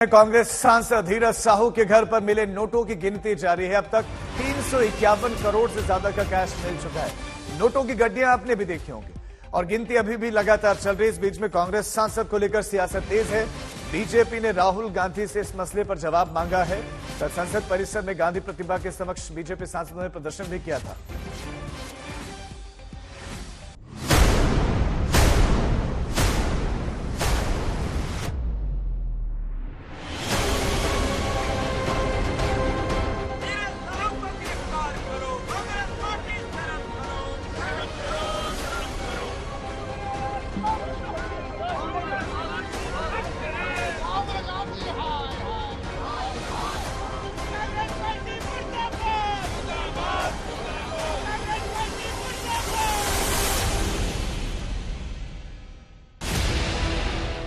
कांग्रेस सांसद धीरज साहू के घर पर मिले नोटों की गिनती जारी है। अब तक 351 करोड़ से ज्यादा का कैश मिल चुका है। नोटों की गड्डियां आपने भी देखी होंगी और गिनती अभी भी लगातार चल रही है। इस बीच में कांग्रेस सांसद को लेकर सियासत तेज है। बीजेपी ने राहुल गांधी से इस मसले पर जवाब मांगा है। संसद परिसर में गांधी प्रतिमा के समक्ष बीजेपी सांसदों ने प्रदर्शन भी किया था।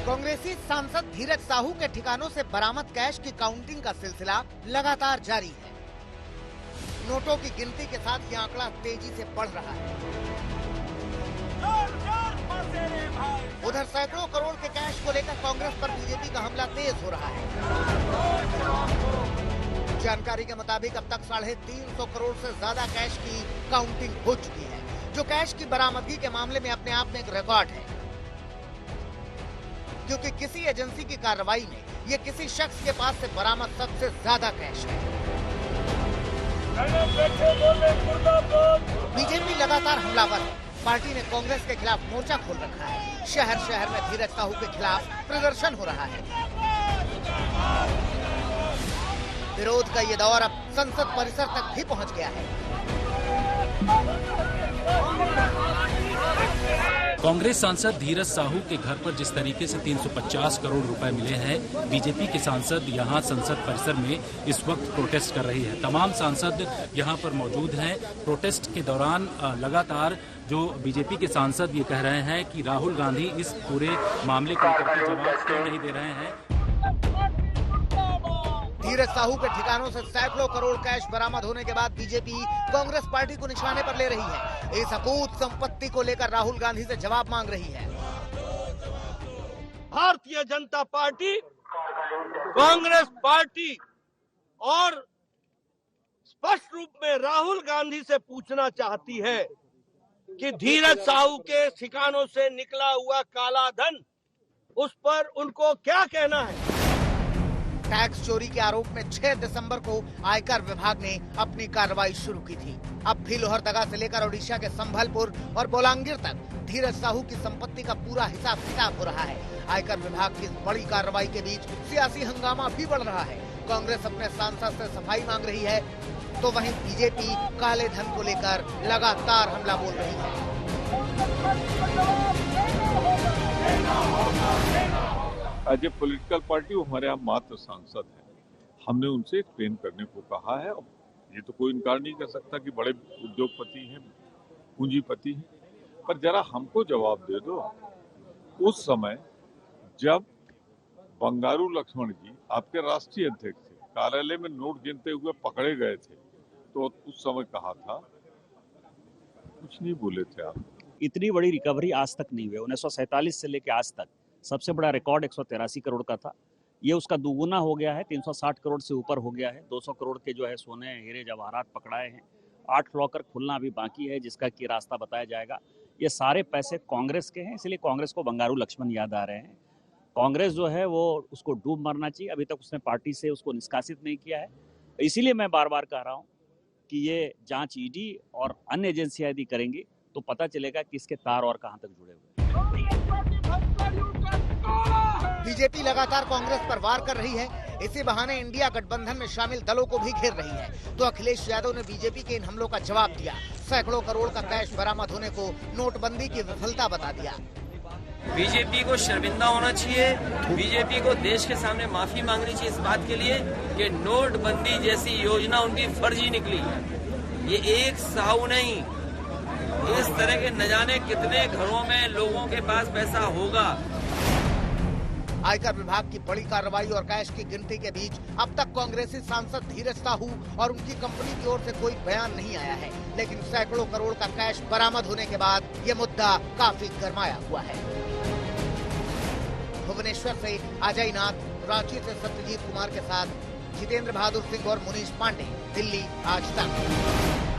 कांग्रेसी सांसद धीरज साहू के ठिकानों से बरामद कैश की काउंटिंग का सिलसिला लगातार जारी है। नोटों की गिनती के साथ यह आंकड़ा तेजी से बढ़ रहा है। उधर सैकड़ों करोड़ के कैश को लेकर कांग्रेस पर बीजेपी का हमला तेज हो रहा है। जानकारी के मुताबिक अब तक 350 करोड़ से ज्यादा कैश की काउंटिंग हो चुकी है, जो कैश की बरामदगी के मामले में अपने आप में एक रिकॉर्ड है, क्योंकि किसी एजेंसी की कार्रवाई में ये किसी शख्स के पास से बरामद सबसे ज्यादा कैश है। बीजेपी लगातार हमलावर है। पार्टी ने कांग्रेस के खिलाफ मोर्चा खोल रखा है। शहर शहर में धीरज साहू के खिलाफ प्रदर्शन हो रहा है। विरोध का ये दौर अब संसद परिसर तक भी पहुंच गया है। कांग्रेस सांसद धीरज साहू के घर पर जिस तरीके से 350 करोड़ रुपए मिले हैं, बीजेपी के सांसद यहां संसद परिसर में इस वक्त प्रोटेस्ट कर रही है। तमाम सांसद यहां पर मौजूद हैं। प्रोटेस्ट के दौरान लगातार जो बीजेपी के सांसद ये कह रहे हैं कि राहुल गांधी इस पूरे मामले को लेकर जवाब क्यों नहीं दे रहे हैं। धीरज साहू के ठिकानों से सैकड़ों करोड़ कैश बरामद होने के बाद बीजेपी कांग्रेस पार्टी को निशाने पर ले रही है। इस अकूत संपत्ति को लेकर राहुल गांधी से जवाब मांग रही है। भारतीय जनता पार्टी, कांग्रेस पार्टी और स्पष्ट रूप में राहुल गांधी से पूछना चाहती है कि धीरज साहू के ठिकानों से निकला हुआ काला धन, उस पर उनको क्या कहना है। टैक्स चोरी के आरोप में 6 दिसंबर को आयकर विभाग ने अपनी कार्रवाई शुरू की थी। अब भी लोहरदगा से लेकर ओडिशा के संभलपुर और बोलांगीर तक धीरज साहू की संपत्ति का पूरा हिसाब किताब हो रहा है। आयकर विभाग की इस बड़ी कार्रवाई के बीच सियासी हंगामा भी बढ़ रहा है। कांग्रेस अपने सांसद से सफाई मांग रही है, तो वहीं बीजेपी काले धन को लेकर लगातार हमला बोल रही है। एज ए पॉलिटिकल पार्टी वो हमारे यहाँ मात्र सांसद है। हमने उनसे एक्सप्लेन करने को कहा है। अब ये तो कोई इनकार नहीं कर सकता कि बड़े उद्योगपति हैं, पूंजीपति हैं, पर जरा हमको जवाब दे दो। उस समय जब बंगारू लक्ष्मण जी आपके राष्ट्रीय अध्यक्ष थे, कार्यालय में नोट गिनते हुए पकड़े गए थे, तो उस समय कहा था, कुछ नहीं बोले थे आप। इतनी बड़ी रिकवरी आज तक नहीं हुई। 1947 से लेकर आज तक सबसे बड़ा रिकॉर्ड 183 करोड़ का था। ये उसका दुगुना हो गया है, 360 करोड़ से ऊपर हो गया है। 200 करोड़ के जो है सोने, हीरे, जवाहरात पकड़ाए हैं। 8 लॉकर खुलना अभी बाकी है, जिसका की रास्ता बताया जाएगा। ये सारे पैसे कांग्रेस के हैं, इसलिए कांग्रेस को बंगारू लक्ष्मण याद आ रहे हैं। कांग्रेस जो है वो उसको डूब मरना चाहिए। अभी तक उसने पार्टी से उसको निष्कासित नहीं किया है। इसीलिए मैं बार बार कह रहा हूँ कि ये जाँच ईडी और अन्य एजेंसियाँ यदि करेंगी तो पता चलेगा कि इसके तार और कहाँ तक जुड़े हुए। बीजेपी लगातार कांग्रेस पर वार कर रही है। इसी बहाने इंडिया गठबंधन में शामिल दलों को भी घेर रही है। तो अखिलेश यादव ने बीजेपी के इन हमलों का जवाब दिया। सैकड़ों करोड़ का कैश बरामद होने को नोटबंदी की विफलता बता दिया। बीजेपी को शर्मिंदा होना चाहिए। बीजेपी को देश के सामने माफी मांगनी चाहिए इस बात के लिए कि नोटबंदी जैसी योजना उनकी फर्जी निकली। ये एक साहू नहीं, इस तरह के न जाने कितने घरों में लोगों के पास पैसा होगा। आयकर विभाग की बड़ी कार्रवाई और कैश की गिनती के बीच अब तक कांग्रेसी सांसद धीरज साहू और उनकी कंपनी की ओर से कोई बयान नहीं आया है, लेकिन सैकड़ों करोड़ का कैश बरामद होने के बाद ये मुद्दा काफी गरमाया हुआ है। भुवनेश्वर से अजय नाथ, रांची से सत्यजीत कुमार के साथ जितेंद्र बहादुर सिंह और मुनीश पांडे, दिल्ली आज तक।